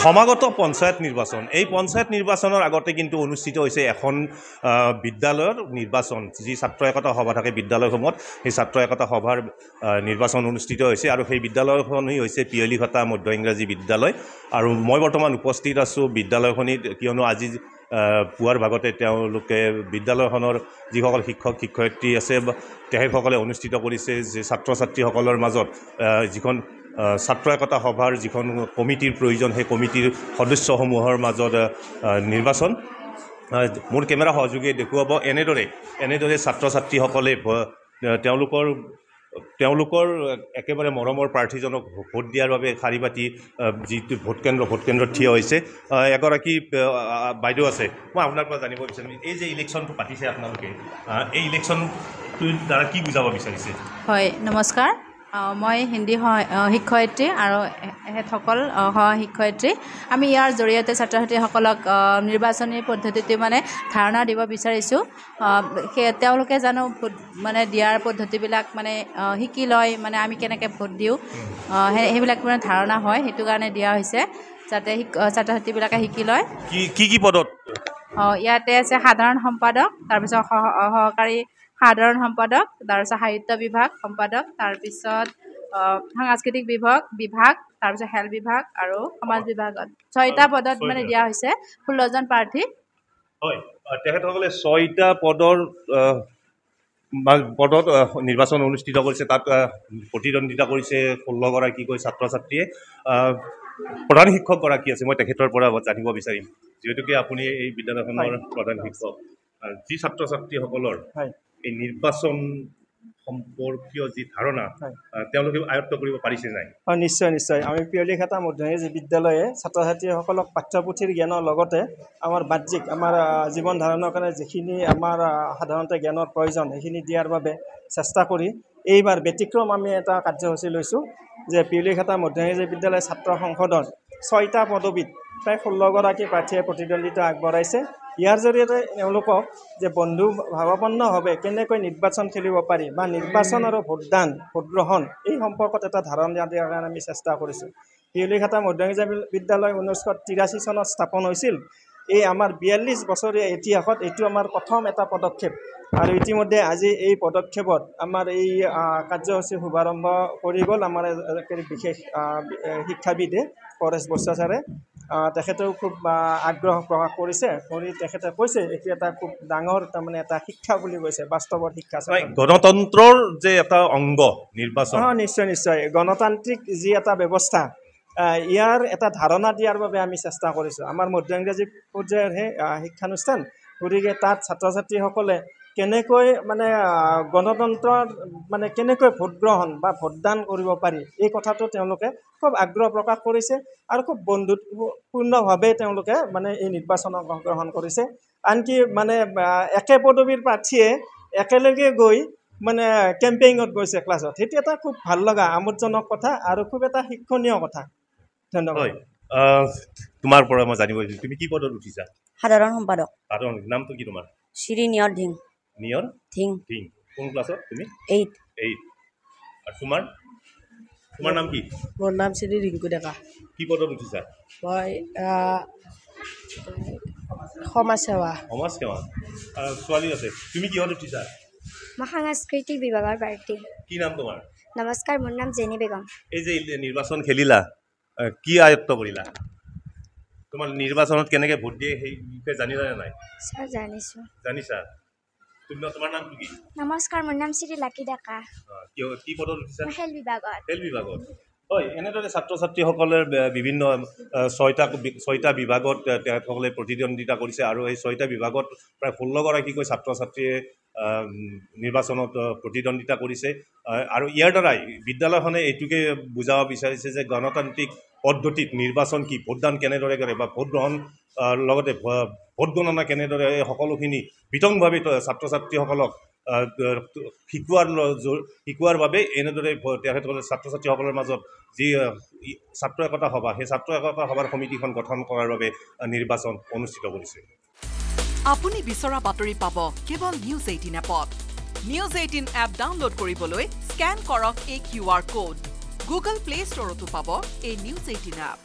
সমাগত পঞ্চায়ত নিৰ্বাচন এই পঞ্চায়ত নিৰ্বাচনৰ আগতে কিন্তু অনুষ্ঠিত হৈছে এখন বিদ্যালয়ৰ নিৰ্বাচন যি ছাত্ৰ একতা সভা থাকে বিদ্যালয়সমূহত সেই ছাত্ৰ একতা সভাৰ নিৰ্বাচন অনুষ্ঠিত হৈছে আৰু সেই বিদ্যালয়খনেই হৈছে পিয়লিঘাটা মধ্য ইংৰাজী বিদ্যালয় আৰু মই বৰ্তমান উপস্থিত আছোঁ বিদ্যালয়খনিত কিয়নো আজি পুৱাৰ ভাগতে তেওঁলোকে বিদ্যালয়খনৰ যিসকল শিক্ষক শিক্ষয়িত্ৰী আছে তেখেতসকলে অনুষ্ঠিত কৰিছে যে ছাত্ৰ ছাত্ৰীসকলৰ মাজত যিখন ছাত্ৰ একতা সভাৰ যিখন কমিটিৰ প্ৰয়োজন সেই কমিটিৰ সদস্যসমূহৰ মাজত নিৰ্বাচন মোৰ কেমেৰা সহযোগীয়ে দেখুৱাব এনেদৰে ছাত্ৰ ছাত্ৰীসকলে তেওঁলোকৰ একেবাৰে মৰমৰ প্ৰাৰ্থীজনক ভোট দিয়াৰ বাবে শাৰী পাতি যিটো ভোটকেন্দ্ৰত থিয় হৈছে এগৰাকী বাইদেউ আছে মই আপোনাৰ পৰা জানিব বিচাৰিম এই যে ইলেকশ্যনটো পাতিছে আপোনালোকে এই ইলেকশ্যনটোৰ দ্বাৰা কি বুজাব বিচাৰিছে হয় নমস্কাৰ মই হিন্দী শিক্ষয়িত্ৰী আৰু এসকল শিক্ষয়িত্ৰী আমি ইয়াৰ জৰিয়তে ছাত্ৰ ছাত্ৰীসকলক নিৰ্বাচনী পদ্ধতিটো মানে ধাৰণা দিব বিচাৰিছোঁ তেওঁলোকে জানো ভোট মানে দিয়াৰ পদ্ধতিবিলাক মানে শিকি লয় মানে আমি কেনেকৈ ভোট দিওঁ সেইবিলাক মানে ধাৰণা হয় সেইটো কাৰণে দিয়া হৈছে যাতে ছাত্ৰ ছাত্ৰীবিলাকে শিকি লয় কি পদত ইয়াতে আছে সাধাৰণ সম্পাদক তাৰপিছত সহকাৰী সাধাৰণ সম্পাদক তাৰপিছত সাহিত্য বিভাগ সম্পাদক তাৰপিছত সাংস্কৃতিক বিভাগ তাৰপিছত খেল বিভাগ আৰু সমাজ বিভাগত 6টা পদত মানে দিয়া হৈছে 16জন প্ৰাৰ্থী হয় তেখেতসকলে 6টা পদত নিৰ্বাচন অনুষ্ঠিত কৰিছে তাত প্ৰতিদ্বন্দ্বিতা কৰিছে 16গৰাকীকৈ ছাত্ৰ ছাত্ৰীয়ে প্ৰধান শিক্ষকগৰাকী আছে মই তেখেতৰ পৰা জানিব বিচাৰিম যিহেতুকে আপুনি এই বিদ্যালয়খনৰ প্ৰধান শিক্ষক যি ছাত্ৰ ছাত্ৰীসকলৰ এই নিৰ্বাচন সম্পৰ্কীয় যি ধাৰণা তেওঁলোকে আয়ত্ত কৰিব পাৰিছে নাই হয় নিশ্চয় আমি পিয়লিঘাটা মধ্য ইংৰাজী বিদ্যালয়ে ছাত্ৰ ছাত্ৰীসকলক পাঠ্যপুথিৰ জ্ঞানৰ লগতে আমাৰ বাহ্যিক আমাৰ জীৱন ধাৰণৰ কাৰণে যিখিনি আমাৰ সাধাৰণতে জ্ঞানৰ প্ৰয়োজন সেইখিনি দিয়াৰ বাবে চেষ্টা কৰি এইবাৰ ব্যতিক্ৰম আমি এটা কাৰ্যসূচী লৈছোঁ যে পিয়লিঘাটা মধ্য ইংৰাজী বিদ্যালয় ছাত্ৰ সংসদৰ 6টা পদবীত প্ৰায় 16গৰাকী প্ৰাৰ্থীয়ে প্ৰতিদ্বন্দ্বিতা আগবঢ়াইছে ইয়াৰ জৰিয়তে তেওঁলোকক যে বন্ধু ভাৱাপন্নভাৱে কেনেকৈ নিৰ্বাচন খেলিব পাৰি বা নিৰ্বাচন আৰু ভোটদান ভোটগ্ৰহণ এই সম্পৰ্কত এটা ধাৰণা দিয়াৰ কাৰণে আমি চেষ্টা কৰিছোঁ পিয়লিঘাটা মধ্য ইংৰাজী বিদ্যালয় 1983 চনত স্থাপন হৈছিল এই আমাৰ 42 বছৰীয়া ইতিহাসত এইটো আমাৰ প্ৰথম এটা পদক্ষেপ আৰু ইতিমধ্যে আজি এই পদক্ষেপত আমাৰ এই কাৰ্যসূচী শুভাৰম্ভ কৰি গ'ল আমাৰ বিশেষ শিক্ষাবিদে পৰেশ বস্ত্ৰাচাৰে তেখেতেও খুব আগ্ৰহ প্ৰকাশ কৰিছে কৰি তেখেতে কৈছে এইটো এটা খুব ডাঙৰ তাৰমানে এটা শিক্ষা বুলি কৈছে বাস্তৱৰ শিক্ষা গণতন্ত্ৰৰ যে এটা অংগ নিৰ্বাচন নিশ্চয় গণতান্ত্ৰিক যি এটা ব্যৱস্থা ইয়াৰ এটা ধাৰণা দিয়াৰ বাবে আমি চেষ্টা কৰিছোঁ আমাৰ মধ্য ইংৰাজী পৰ্যায়ৰহে শিক্ষানুষ্ঠান গতিকে তাত ছাত্ৰ ছাত্ৰীসকলে কেনেকৈ মানে গণতন্ত্ৰৰ মানে কেনেকৈ ভোটগ্ৰহণ বা ভোটদান কৰিব পাৰি এই কথাটো তেওঁলোকে খুব আগ্ৰহ প্ৰকাশ কৰিছে আৰু খুব বন্ধুত্বপূৰ্ণভাৱে তেওঁলোকে মানে এই নিৰ্বাচনত অংশগ্ৰহণ কৰিছে আনকি মানে একে পদবীৰ প্ৰাৰ্থীয়ে একেলগে গৈ মানে কেম্পেইনত গৈছে ক্লাছত সেইটো এটা খুব ভাল লগা আমোদজনক কথা আৰু খুব এটা শিক্ষণীয় কথা ধন্যবাদ তোমাৰ পৰা মই জানিব বিচাৰিছোঁ তুমি কি পদত উঠিছা সাধাৰণ সম্পাদক নামটো কি তোমাৰ শ্ৰী নিয়ৰ ধিং কোন ক্লাছত তুমি 8 আৰু তোমাৰ নাম কি মোৰ নাম শ্ৰী ৰিংকু ডেকা কি পদত উঠিছা মই সমাজ সেৱা ছোৱালী আছে তুমি কিহত উঠিছা মই সাংস্কৃতিক বিভাগৰ প্ৰাৰ্থী কি নাম তোমাৰ নমস্কাৰ মোৰ নাম জেনি বেগম এই যে নিৰ্বাচন খেলিলা কি আয়ত্ত কৰিলা তোমাৰ নিৰ্বাচনত কেনেকৈ ভোট দিয়ে সেই বিষয়ে জানিলা নে নাই ছাৰ জানিছা তোমাৰ নাম কি নমস্কাৰ মোৰ নাম শ্ৰী লাকি ডেকা কি পদত উঠিছা খেল বিভাগত হয় এনেদৰে ছাত্ৰ ছাত্ৰীসকলে বিভিন্ন 6টা বিভাগত তেখেতসকলে প্ৰতিদ্বন্দ্বিতা কৰিছে আৰু এই 6টা বিভাগত প্ৰায় 16গৰাকীকৈ ছাত্ৰ ছাত্ৰীয়ে নিৰ্বাচনত প্ৰতিদ্বন্দ্বিতা কৰিছে আৰু ইয়াৰ দ্বাৰাই বিদ্যালয়খনে এইটোকে বুজাব বিচাৰিছে যে গণতান্ত্ৰিক পদ্ধতিত নিৰ্বাচন কি ভোটদান কেনেদৰে কৰে বা ভোট গ্ৰহণ লগতে ভোট গণনা কেনেদৰে এই সকলোখিনি বিতংভাৱে ছাত্ৰ ছাত্ৰীসকলক শিকোৱাৰ বাবে এনেদৰে তেখেতসকলে ছাত্ৰ ছাত্ৰীসকলৰ মাজত যি ছাত্ৰ একতা সভা সেই ছাত্ৰ একতা সভাৰ সমিতিখন গঠন কৰাৰ বাবে নিৰ্বাচন অনুষ্ঠিত কৰিছে আপুনি বিচৰা বাতৰি পাব কেৱল নিউজ 18 এপত নিউজ 18 এপ ডাউনলোড কৰিবলৈ স্ক্যান কৰক এই QR কোড গুগল প্লে ষ্টৰতো পাব এই নিউজ 18 এপ